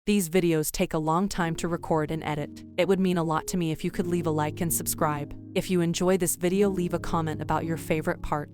These videos take a long time to record and edit. It would mean a lot to me if you could leave a like and subscribe. If you enjoy this video, leave a comment about your favorite part.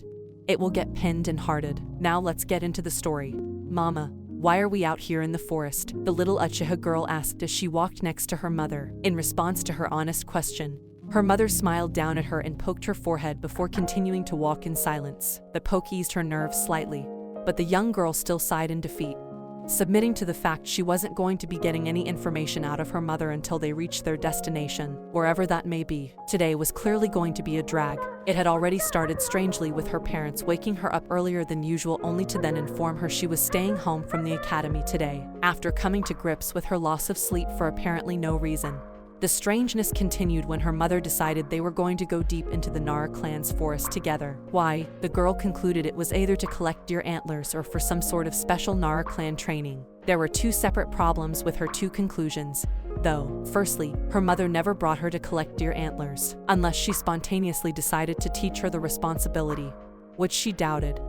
It will get pinned and hearted. Now let's get into the story. Mama, why are we out here in the forest? The little Uchiha girl asked as she walked next to her mother. In response to her honest question, her mother smiled down at her and poked her forehead before continuing to walk in silence. The poke eased her nerves slightly, but the young girl still sighed in defeat, submitting to the fact she wasn't going to be getting any information out of her mother until they reached their destination, wherever that may be. Today was clearly going to be a drag. It had already started strangely with her parents waking her up earlier than usual only to then inform her she was staying home from the academy today, after coming to grips with her loss of sleep for apparently no reason. The strangeness continued when her mother decided they were going to go deep into the Nara clan's forest together. Why? The girl concluded it was either to collect deer antlers or for some sort of special Nara clan training. There were two separate problems with her two conclusions, though. Firstly, her mother never brought her to collect deer antlers, unless she spontaneously decided to teach her the responsibility, which she doubted.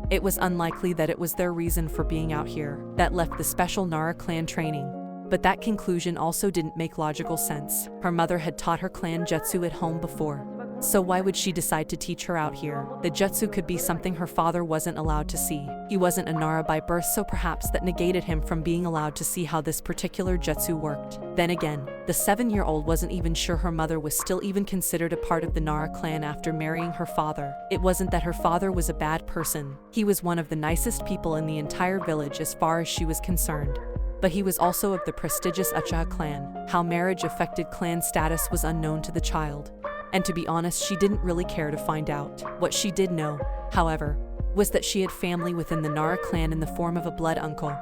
It was unlikely that it was their reason for being out here that left the special Nara clan training. But that conclusion also didn't make logical sense. Her mother had taught her clan jutsu at home before, so why would she decide to teach her out here? The jutsu could be something her father wasn't allowed to see. He wasn't a Nara by birth, so perhaps that negated him from being allowed to see how this particular jutsu worked. Then again, the 7-year-old wasn't even sure her mother was still even considered a part of the Nara clan after marrying her father. It wasn't that her father was a bad person. He was one of the nicest people in the entire village as far as she was concerned. But he was also of the prestigious Uchiha clan. How marriage affected clan status was unknown to the child, and to be honest, she didn't really care to find out. What she did know, however, was that she had family within the Nara clan in the form of a blood uncle,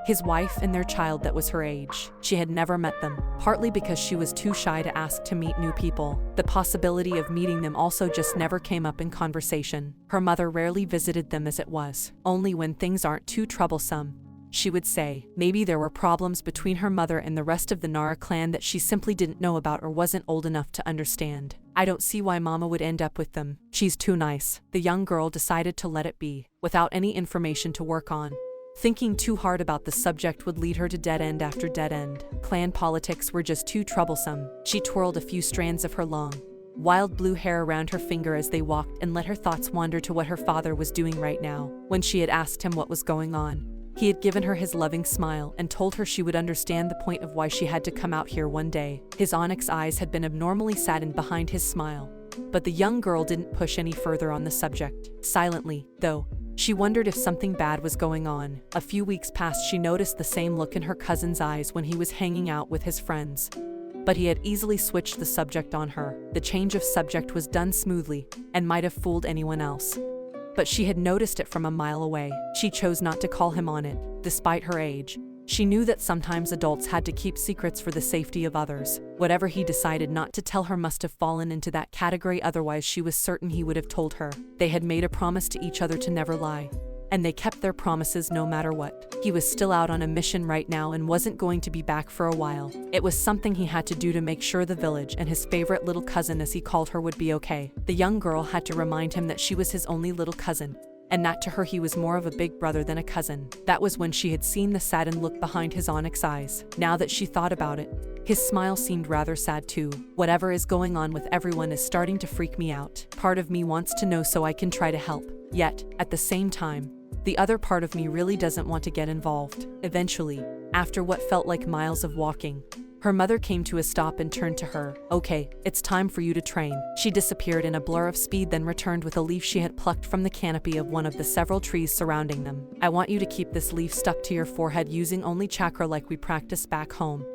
his wife, and their child that was her age. She had never met them, partly because she was too shy to ask to meet new people. The possibility of meeting them also just never came up in conversation. Her mother rarely visited them as it was. Only when things aren't too troublesome, she would say. Maybe there were problems between her mother and the rest of the Nara clan that she simply didn't know about or wasn't old enough to understand. I don't see why Mama would end up with them. She's too nice. The young girl decided to let it be, without any information to work on. Thinking too hard about the subject would lead her to dead end after dead end. Clan politics were just too troublesome. She twirled a few strands of her long, wild blue hair around her finger as they walked and let her thoughts wander to what her father was doing right now. When she had asked him what was going on, he had given her his loving smile and told her she would understand the point of why she had to come out here one day. His onyx eyes had been abnormally saddened behind his smile, but the young girl didn't push any further on the subject. Silently, though, she wondered if something bad was going on. A few weeks passed. She noticed the same look in her cousin's eyes when he was hanging out with his friends, but he had easily switched the subject on her. The change of subject was done smoothly and might have fooled anyone else, but she had noticed it from a mile away. She chose not to call him on it, despite her age. She knew that sometimes adults had to keep secrets for the safety of others. Whatever he decided not to tell her must have fallen into that category, otherwise she was certain he would have told her. They had made a promise to each other to never lie, and they kept their promises no matter what. He was still out on a mission right now and wasn't going to be back for a while. It was something he had to do to make sure the village and his favorite little cousin, as he called her, would be okay. The young girl had to remind him that she was his only little cousin, and that to her he was more of a big brother than a cousin. That was when she had seen the saddened look behind his onyx eyes. Now that she thought about it, his smile seemed rather sad too. Whatever is going on with everyone is starting to freak me out. Part of me wants to know so I can try to help. Yet, at the same time, the other part of me really doesn't want to get involved. Eventually, after what felt like miles of walking, her mother came to a stop and turned to her. Okay, it's time for you to train. She disappeared in a blur of speed, then returned with a leaf she had plucked from the canopy of one of the several trees surrounding them. I want you to keep this leaf stuck to your forehead using only chakra like we practice back home,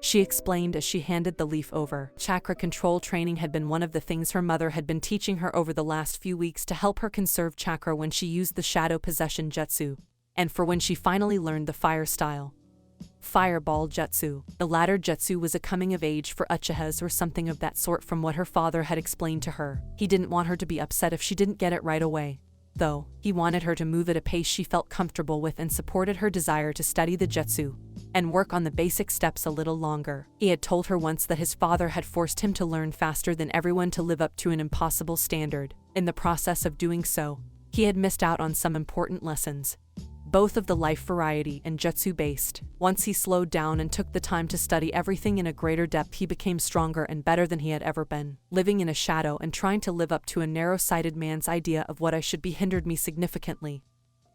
she explained as she handed the leaf over. Chakra control training had been one of the things her mother had been teaching her over the last few weeks to help her conserve chakra when she used the shadow possession jutsu, and for when she finally learned the fire style, Fireball Jutsu. The latter jutsu was a coming of age for Uchihas or something of that sort from what her father had explained to her. He didn't want her to be upset if she didn't get it right away, though. He wanted her to move at a pace she felt comfortable with and supported her desire to study the jutsu and work on the basic steps a little longer. He had told her once that his father had forced him to learn faster than everyone to live up to an impossible standard. In the process of doing so, he had missed out on some important lessons. both of the life variety and jutsu-based. Once he slowed down and took the time to study everything in a greater depth, he became stronger and better than he had ever been. Living in a shadow and trying to live up to a narrow-sighted man's idea of what I should be hindered me significantly.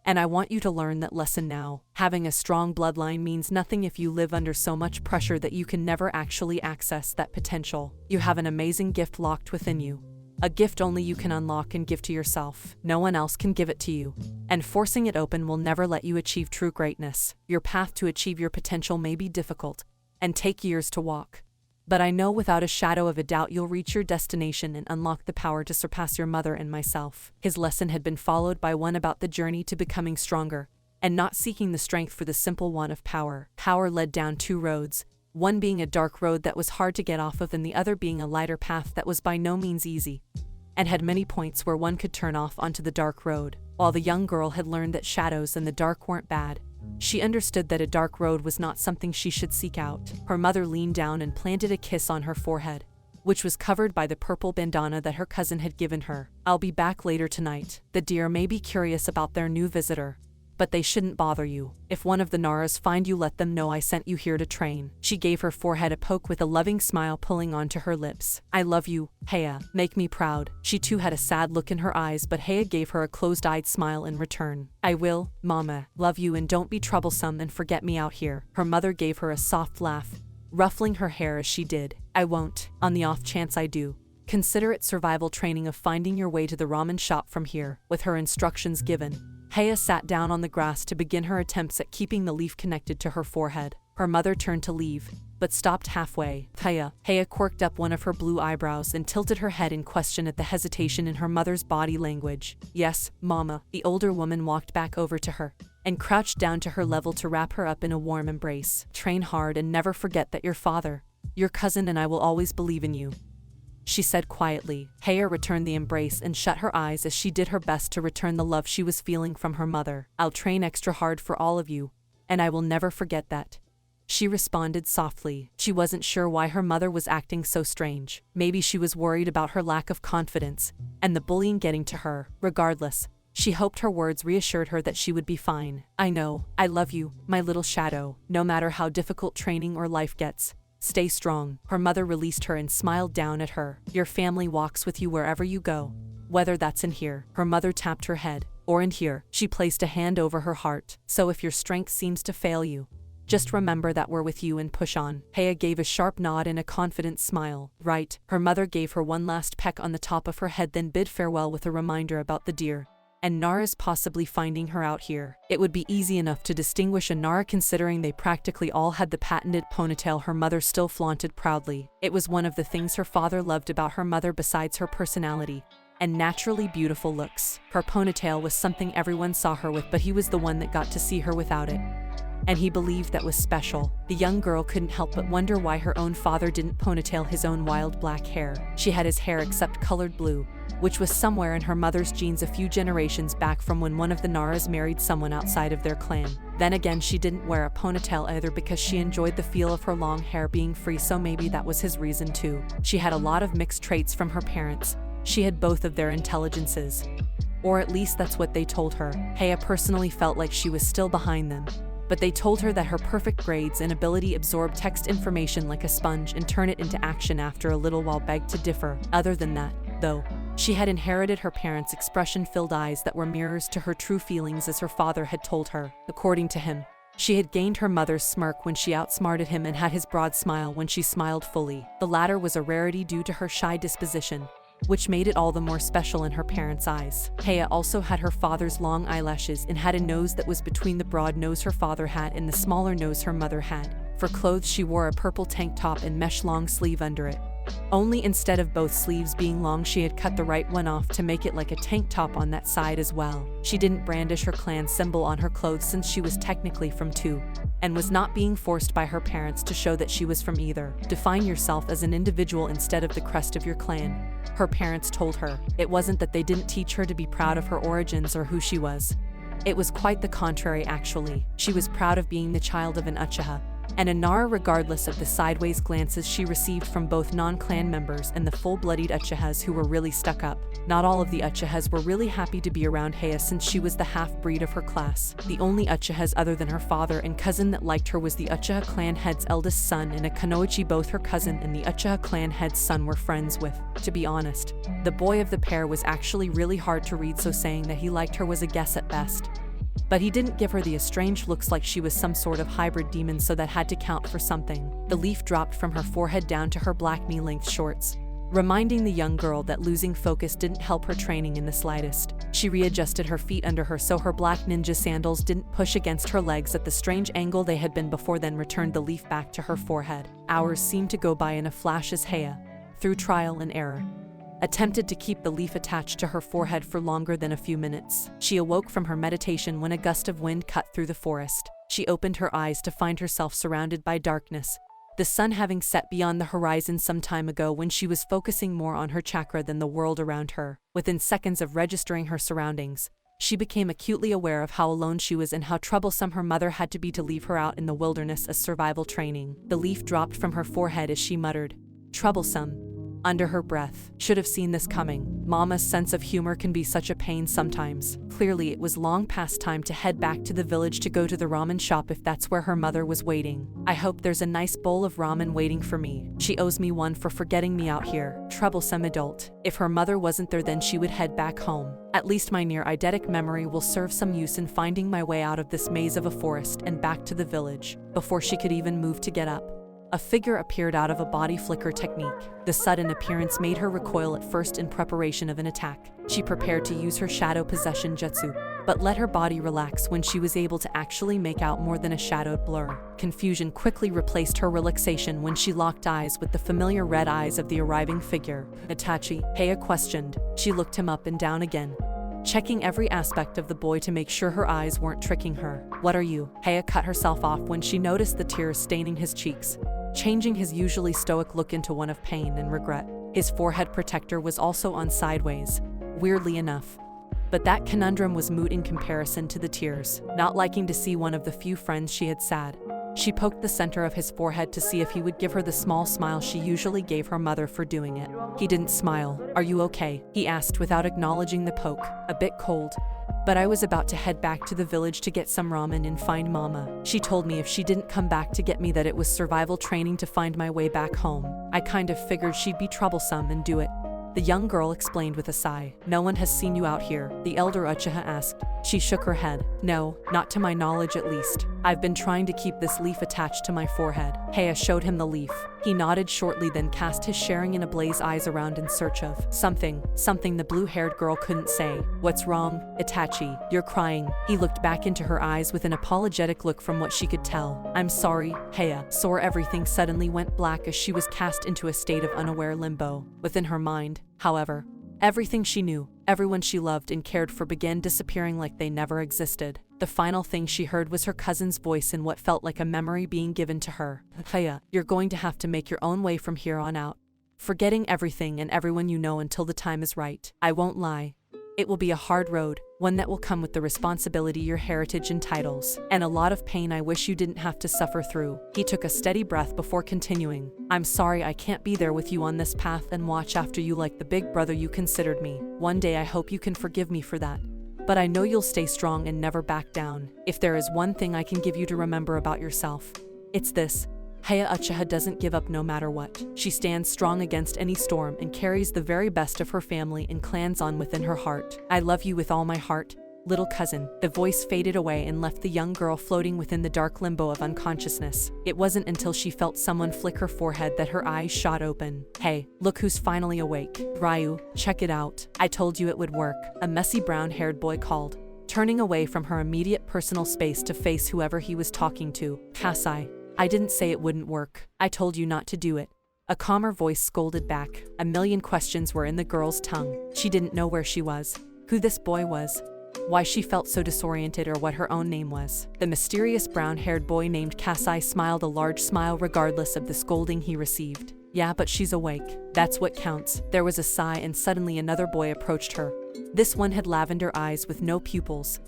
And I want you to learn that lesson now. Having a strong bloodline means nothing if you live under so much pressure that you can never actually access that potential. You have an amazing gift locked within you. A gift only you can unlock and give to yourself. No one else can give it to you. And forcing it open will never let you achieve true greatness. Your path to achieve your potential may be difficult and take years to walk. But I know without a shadow of a doubt you'll reach your destination and unlock the power to surpass your mother and myself. His lesson had been followed by one about the journey to becoming stronger, and not seeking the strength for the simple one of power. Power led down two roads, one being a dark road that was hard to get off of and the other being a lighter path that was by no means easy, and had many points where one could turn off onto the dark road. While the young girl had learned that shadows and the dark weren't bad, she understood that a dark road was not something she should seek out. Her mother leaned down and planted a kiss on her forehead, which was covered by the purple bandana that her cousin had given her. I'll be back later tonight. The deer may be curious about their new visitor, but they shouldn't bother you. If one of the Naras find you, let them know I sent you here to train. She gave her forehead a poke with a loving smile pulling onto her lips. I love you, Heya. Make me proud. She too had a sad look in her eyes, but Heya gave her a closed-eyed smile in return. I will, Mama. Love you and don't be troublesome and forget me out here. Her mother gave her a soft laugh, ruffling her hair as she did. I won't. On the off chance I do, consider it survival training of finding your way to the ramen shop from here. With her instructions given, Heya sat down on the grass to begin her attempts at keeping the leaf connected to her forehead. Her mother turned to leave, but stopped halfway. Heya quirked up one of her blue eyebrows and tilted her head in question at the hesitation in her mother's body language. Yes, Mama. The older woman walked back over to her and crouched down to her level to wrap her up in a warm embrace. Train hard and never forget that your father, your cousin, and I will always believe in you, she said quietly. Heya returned the embrace and shut her eyes as she did her best to return the love she was feeling from her mother. I'll train extra hard for all of you, and I will never forget that, she responded softly. She wasn't sure why her mother was acting so strange. Maybe she was worried about her lack of confidence and the bullying getting to her. Regardless, she hoped her words reassured her that she would be fine. I know. I love you, my little shadow. No matter how difficult training or life gets, stay strong. Her mother released her and smiled down at her. Your family walks with you wherever you go, whether that's in here. Her mother tapped her head, or in here. She placed a hand over her heart. So if your strength seems to fail you, just remember that we're with you and push on. Heya gave a sharp nod and a confident smile. Right. Her mother gave her one last peck on the top of her head, then bid farewell with a reminder about the deer and Nara's possibly finding her out here. It would be easy enough to distinguish a Nara considering they practically all had the patented ponytail her mother still flaunted proudly. It was one of the things her father loved about her mother besides her personality and naturally beautiful looks. Her ponytail was something everyone saw her with, but he was the one that got to see her without it, and he believed that was special. The young girl couldn't help but wonder why her own father didn't ponytail his own wild black hair. She had his hair except colored blue, which was somewhere in her mother's genes a few generations back from when one of the Naras married someone outside of their clan. Then again, she didn't wear a ponytail either because she enjoyed the feel of her long hair being free, so maybe that was his reason too. She had a lot of mixed traits from her parents. She had both of their intelligences, or at least that's what they told her. Heya personally felt like she was still behind them, but they told her that her perfect grades and ability absorb text information like a sponge and turn it into action after a little while begged to differ. Other than that, though, she had inherited her parents' expression-filled eyes that were mirrors to her true feelings, as her father had told her. According to him, she had gained her mother's smirk when she outsmarted him and had his broad smile when she smiled fully. The latter was a rarity due to her shy disposition, which made it all the more special in her parents' eyes. Heya also had her father's long eyelashes and had a nose that was between the broad nose her father had and the smaller nose her mother had. For clothes, she wore a purple tank top and mesh long sleeve under it. Only instead of both sleeves being long, she had cut the right one off to make it like a tank top on that side as well. She didn't brandish her clan symbol on her clothes since she was technically from two, and was not being forced by her parents to show that she was from either. Define yourself as an individual instead of the crest of your clan, her parents told her. It wasn't that they didn't teach her to be proud of her origins or who she was. It was quite the contrary actually. She was proud of being the child of an Uchiha, and Nara, regardless of the sideways glances she received from both non-clan members and the full-blooded Uchihas who were really stuck up. Not all of the Uchihas were really happy to be around Heya since she was the half-breed of her class. The only Uchihas other than her father and cousin that liked her was the Uchiha clan head's eldest son and a Kunoichi. Both her cousin and the Uchiha clan head's son were friends with. To be honest, the boy of the pair was actually really hard to read, so saying that he liked her was a guess at best. But he didn't give her the estranged looks like she was some sort of hybrid demon, so that had to count for something. The leaf dropped from her forehead down to her black knee-length shorts, reminding the young girl that losing focus didn't help her training in the slightest. She readjusted her feet under her so her black ninja sandals didn't push against her legs at the strange angle they had been before, then returned the leaf back to her forehead. Hours seemed to go by in a flash as Heya, through trial and error, attempted to keep the leaf attached to her forehead for longer than a few minutes. She awoke from her meditation when a gust of wind cut through the forest. She opened her eyes to find herself surrounded by darkness, the sun having set beyond the horizon some time ago when she was focusing more on her chakra than the world around her. Within seconds of registering her surroundings, she became acutely aware of how alone she was and how troublesome her mother had to be to leave her out in the wilderness as survival training. The leaf dropped from her forehead as she muttered, "Troublesome," under her breath. Should have seen this coming. Mama's sense of humor can be such a pain sometimes. Clearly, it was long past time to head back to the village to go to the ramen shop if that's where her mother was waiting. I hope there's a nice bowl of ramen waiting for me. She owes me one for forgetting me out here. Troublesome adult. If her mother wasn't there, then she would head back home. At least my near eidetic memory will serve some use in finding my way out of this maze of a forest and back to the village. Before she could even move to get up, a figure appeared out of a body flicker technique. The sudden appearance made her recoil at first in preparation of an attack. She prepared to use her shadow possession jutsu, but let her body relax when she was able to actually make out more than a shadowed blur. Confusion quickly replaced her relaxation when she locked eyes with the familiar red eyes of the arriving figure. "Itachi?" Heya questioned. She looked him up and down again, checking every aspect of the boy to make sure her eyes weren't tricking her. "What are you?" Heya cut herself off when she noticed the tears staining his cheeks, changing his usually stoic look into one of pain and regret. His forehead protector was also on sideways, weirdly enough. But that conundrum was moot in comparison to the tears. Not liking to see one of the few friends she had sad, she poked the center of his forehead to see if he would give her the small smile she usually gave her mother for doing it. He didn't smile. "Are you okay?" he asked without acknowledging the poke. "A bit cold, but I was about to head back to the village to get some ramen and find Mama. She told me if she didn't come back to get me that it was survival training to find my way back home. I kind of figured she'd be troublesome and do it." The young girl explained with a sigh. "No one has seen you out here?" the elder Uchiha asked. She shook her head. "No, not to my knowledge at least. I've been trying to keep this leaf attached to my forehead." Heya showed him the leaf. He nodded shortly, then cast his sharing in ablaze eyes around in search of something the blue-haired girl couldn't say. "What's wrong, Itachi? You're crying." He looked back into her eyes with an apologetic look from what she could tell. "I'm sorry, Heya." Everything suddenly went black as she was cast into a state of unaware limbo. Within her mind, however, everything she knew, everyone she loved and cared for began disappearing like they never existed. The final thing she heard was her cousin's voice in what felt like a memory being given to her. "Heya, you're going to have to make your own way from here on out, forgetting everything and everyone you know until the time is right. I won't lie. It will be a hard road, one that will come with the responsibility your heritage entitles, and a lot of pain I wish you didn't have to suffer through." He took a steady breath before continuing. "I'm sorry I can't be there with you on this path and watch after you like the big brother you considered me. One day I hope you can forgive me for that. But I know you'll stay strong and never back down. If there is one thing I can give you to remember about yourself, it's this. Heya Uchiha doesn't give up no matter what. She stands strong against any storm and carries the very best of her family and clans on within her heart. I love you with all my heart, little cousin." The voice faded away and left the young girl floating within the dark limbo of unconsciousness. It wasn't until she felt someone flick her forehead that her eyes shot open. "Hey, look who's finally awake. Ryu, check it out. I told you it would work," a messy brown-haired boy called, turning away from her immediate personal space to face whoever he was talking to. "Kasai, I didn't say it wouldn't work. I told you not to do it," a calmer voice scolded back. A million questions were in the girl's tongue. She didn't know where she was, who this boy was, why she felt so disoriented, or what her own name was. The mysterious brown-haired boy named Kasai smiled a large smile regardless of the scolding he received. "Yeah, but she's awake. That's what counts." There was a sigh and suddenly another boy approached her. This one had lavender eyes with no pupils,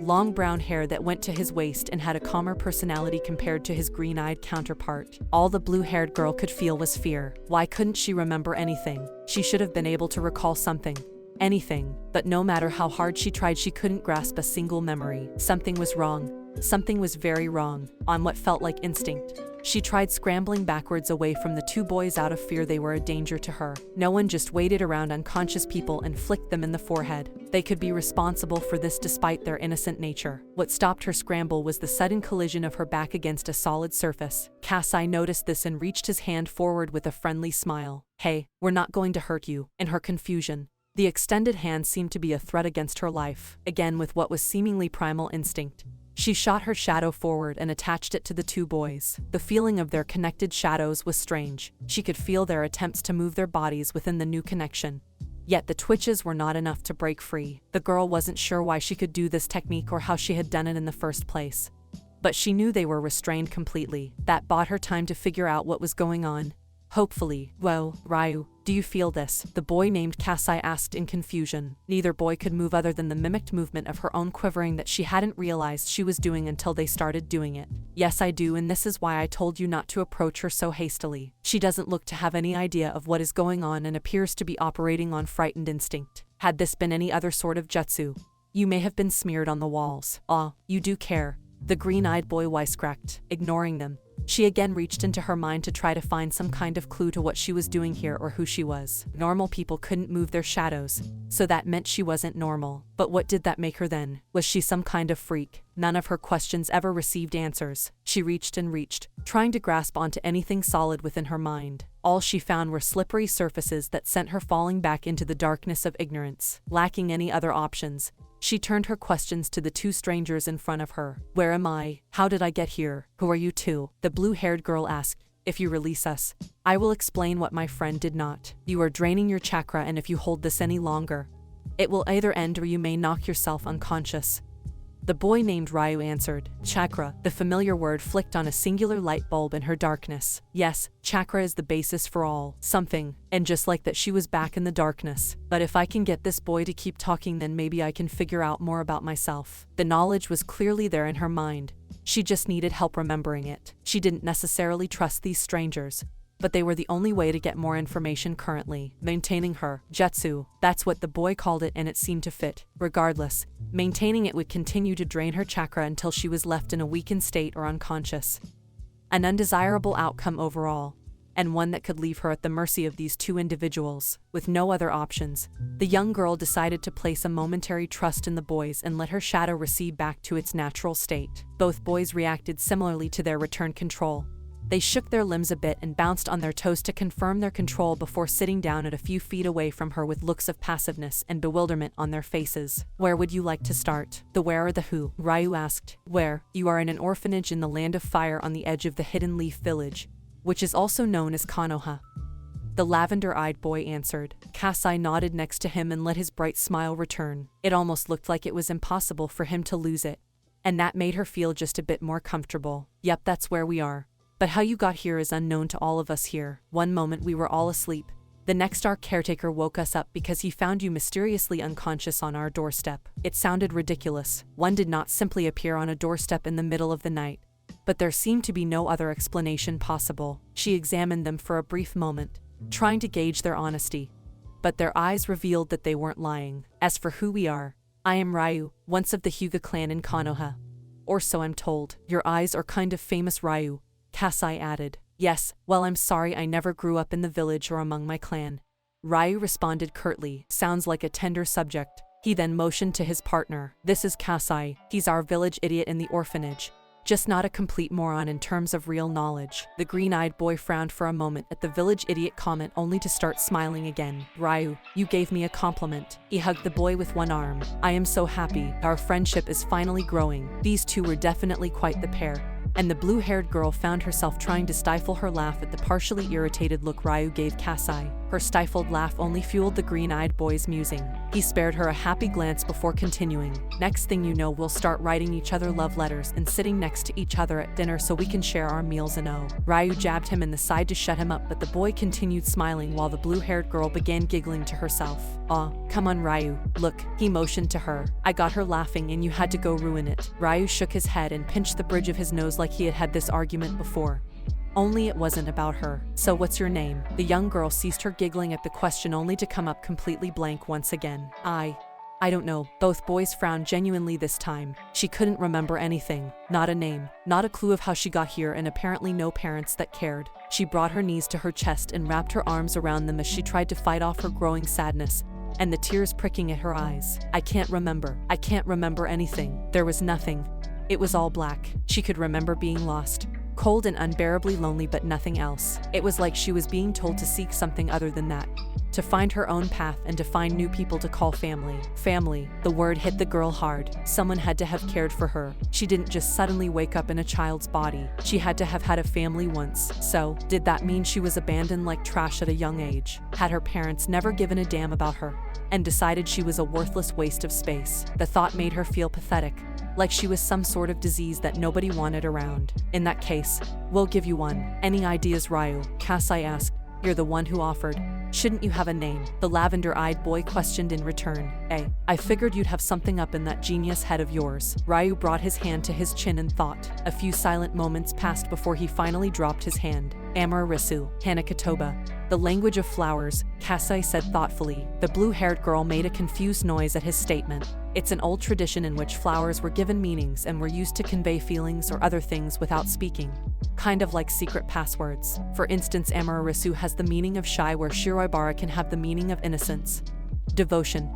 long brown hair that went to his waist and had a calmer personality compared to his green-eyed counterpart. All the blue-haired girl could feel was fear. Why couldn't she remember anything? She should have been able to recall something. Anything. But no matter how hard she tried, she couldn't grasp a single memory. Something was wrong. Something was very wrong, on what felt like instinct. She tried scrambling backwards away from the two boys out of fear they were a danger to her. No one just waited around unconscious people and flicked them in the forehead. They could be responsible for this despite their innocent nature. What stopped her scramble was the sudden collision of her back against a solid surface. Kasai noticed this and reached his hand forward with a friendly smile. "Hey, we're not going to hurt you." In her confusion, the extended hand seemed to be a threat against her life. Again, with what was seemingly primal instinct, she shot her shadow forward and attached it to the two boys. The feeling of their connected shadows was strange. She could feel their attempts to move their bodies within the new connection. Yet the twitches were not enough to break free. The girl wasn't sure why she could do this technique or how she had done it in the first place. But she knew they were restrained completely. That bought her time to figure out what was going on. Hopefully. "Well, Ryu, do you feel this?" the boy named Kasai asked in confusion. Neither boy could move other than the mimicked movement of her own quivering that she hadn't realized she was doing until they started doing it. "Yes, I do, and this is why I told you not to approach her so hastily. She doesn't look to have any idea of what is going on and appears to be operating on frightened instinct. Had this been any other sort of jutsu, you may have been smeared on the walls." "Ah, you do care," the green-eyed boy wisecracked, ignoring them. She again reached into her mind to try to find some kind of clue to what she was doing here or who she was. Normal people couldn't move their shadows, so that meant she wasn't normal. But what did that make her then? Was she some kind of freak? None of her questions ever received answers. She reached and reached, trying to grasp onto anything solid within her mind. All she found were slippery surfaces that sent her falling back into the darkness of ignorance. Lacking any other options, she turned her questions to the two strangers in front of her. "Where am I? How did I get here? Who are you two?" the blue-haired girl asked. "If you release us, I will explain what my friend did not. You are draining your chakra, and if you hold this any longer, it will either end or you may knock yourself unconscious." The boy named Ryu answered. Chakra, the familiar word, flicked on a singular light bulb in her darkness. Yes, chakra is the basis for all. Something. And just like that, she was back in the darkness. "But if I can get this boy to keep talking, then maybe I can figure out more about myself." The knowledge was clearly there in her mind. She just needed help remembering it. She didn't necessarily trust these strangers, but they were the only way to get more information currently. Maintaining her jutsu, that's what the boy called it, and it seemed to fit. Regardless, maintaining it would continue to drain her chakra until she was left in a weakened state or unconscious. An undesirable outcome overall, and one that could leave her at the mercy of these two individuals. With no other options, the young girl decided to place a momentary trust in the boys and let her shadow recede back to its natural state. Both boys reacted similarly to their returned control. They shook their limbs a bit and bounced on their toes to confirm their control before sitting down at a few feet away from her with looks of passiveness and bewilderment on their faces. "Where would you like to start? The where or the who?" Ryu asked. "Where? You are in an orphanage in the Land of Fire on the edge of the Hidden Leaf Village, which is also known as Konoha," the lavender-eyed boy answered. Kasai nodded next to him and let his bright smile return. It almost looked like it was impossible for him to lose it, and that made her feel just a bit more comfortable. "Yep, that's where we are. But how you got here is unknown to all of us here. One moment we were all asleep. The next our caretaker woke us up because he found you mysteriously unconscious on our doorstep." It sounded ridiculous. One did not simply appear on a doorstep in the middle of the night. But there seemed to be no other explanation possible. She examined them for a brief moment, trying to gauge their honesty. But their eyes revealed that they weren't lying. "As for who we are, I am Ryu, once of the Hyuga clan in Konoha. Or so I'm told." "Your eyes are kind of famous, Ryu," Kasai added. "Yes, well, I'm sorry I never grew up in the village or among my clan," Ryu responded curtly. "Sounds like a tender subject." He then motioned to his partner. "This is Kasai. He's our village idiot in the orphanage. Just not a complete moron in terms of real knowledge." The green-eyed boy frowned for a moment at the village idiot comment only to start smiling again. "Ryu, you gave me a compliment." He hugged the boy with one arm. "I am so happy. Our friendship is finally growing." These two were definitely quite the pair. And the blue-haired girl found herself trying to stifle her laugh at the partially irritated look Ryu gave Kasai. Her stifled laugh only fueled the green-eyed boy's musing. He spared her a happy glance before continuing. Next thing you know, we'll start writing each other love letters and sitting next to each other at dinner so we can share our meals and oh. Ryu jabbed him in the side to shut him up, but the boy continued smiling while the blue-haired girl began giggling to herself. Aw, come on Ryu, look, he motioned to her. I got her laughing and you had to go ruin it. Ryu shook his head and pinched the bridge of his nose like he had had this argument before. Only it wasn't about her. So what's your name? The young girl ceased her giggling at the question only to come up completely blank once again. I don't know. Both boys frowned genuinely this time. She couldn't remember anything. Not a name, not a clue of how she got here, and apparently no parents that cared. She brought her knees to her chest and wrapped her arms around them as she tried to fight off her growing sadness and the tears pricking at her eyes. I can't remember anything. There was nothing. It was all black. She could remember being lost. Cold and unbearably lonely, but nothing else. It was like she was being told to seek something other than that. To find her own path and to find new people to call family. Family, the word hit the girl hard. Someone had to have cared for her. She didn't just suddenly wake up in a child's body. She had to have had a family once. So, did that mean she was abandoned like trash at a young age? Had her parents never given a damn about her and decided she was a worthless waste of space? The thought made her feel pathetic, like she was some sort of disease that nobody wanted around. In that case, we'll give you one. Any ideas, Ryu? Kasai asked. You're the one who offered. Shouldn't you have a name? The lavender-eyed boy questioned in return. I figured you'd have something up in that genius head of yours. Ryu brought his hand to his chin and thought. A few silent moments passed before he finally dropped his hand. Amararisu, Hanakatoba. The language of flowers, Kasai said thoughtfully. The blue-haired girl made a confused noise at his statement. It's an old tradition in which flowers were given meanings and were used to convey feelings or other things without speaking. Kind of like secret passwords. For instance, Amararisu has the meaning of shy, where Shiraibara can have the meaning of innocence, devotion,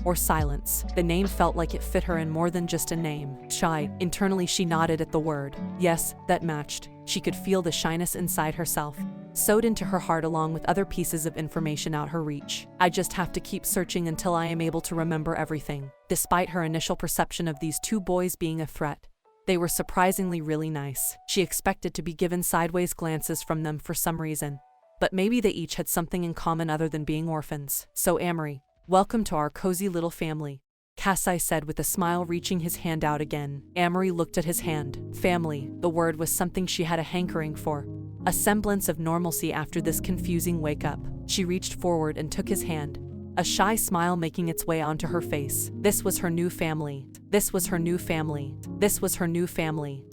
or silence. The name felt like it fit her in more than just a name. Shy. Internally she nodded at the word. Yes, that matched. She could feel the shyness inside herself, sewed into her heart along with other pieces of information out her reach. I just have to keep searching until I am able to remember everything. Despite her initial perception of these two boys being a threat, they were surprisingly really nice. She expected to be given sideways glances from them for some reason, but maybe they each had something in common other than being orphans. So Amari, welcome to our cozy little family, Kasai said with a smile, reaching his hand out again. Amari looked at his hand. Family, the word was something she had a hankering for. A semblance of normalcy after this confusing wake-up. She reached forward and took his hand, a shy smile making its way onto her face. This was her new family. This was her new family. This was her new family.